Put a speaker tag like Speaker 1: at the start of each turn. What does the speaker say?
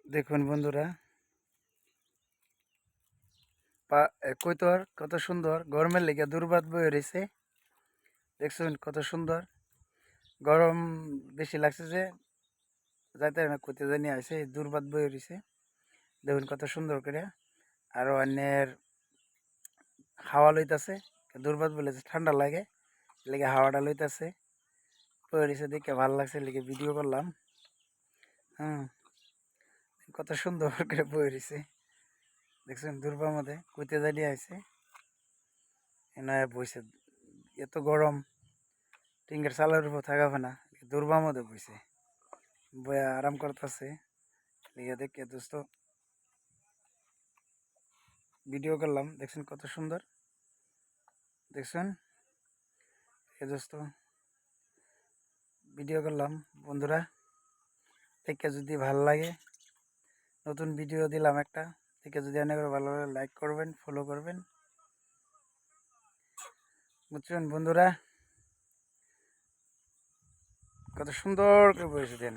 Speaker 1: দেখুন বন্ধুরা, কৈতর কত সুন্দর গরমের লেগে দুর্বাত বয়ে রয়েছে। দেখছেন কত সুন্দর গরম বেশি লাগছে যে যাইতে না কইতে জানি আছে দুর্বাত বয়ে রয়েছে। দেখুন কত সুন্দর করে আরো অন্যের হাওয়া লইতাছে। দুর্বাত বলে যে ঠান্ডা লাগে লেগে হাওয়াটা লইতাছে বয়ে রয়েছে, দেখে ভালো লাগছে লেগে ভিডিও করলাম। হুম, কত সুন্দর করে বয়ে রয়েছে। দেখছেন দুর্বার মধ্যে কইতে জানি আছে এনায় বইছে। এত গরম টিঙ্গের চালের উপর থাকাবে না, দুর্বার মধ্যে বইছে বয়া আরাম করতেছে। লিগে দেখে দোস্ত ভিডিও করলাম। দেখছেন কত সুন্দর, দেখছেন এ দোস্ত ভিডিও করলাম। বন্ধুরা দেখে যদি ভালো লাগে, নতুন ভিডিও দিলাম একটা, দেখে যদি অনেক ভালো লাগে লাইক করবেন, ফলো করবেন, বুঝছেন বন্ধুরা। কত সুন্দর করে বলেছে দেন।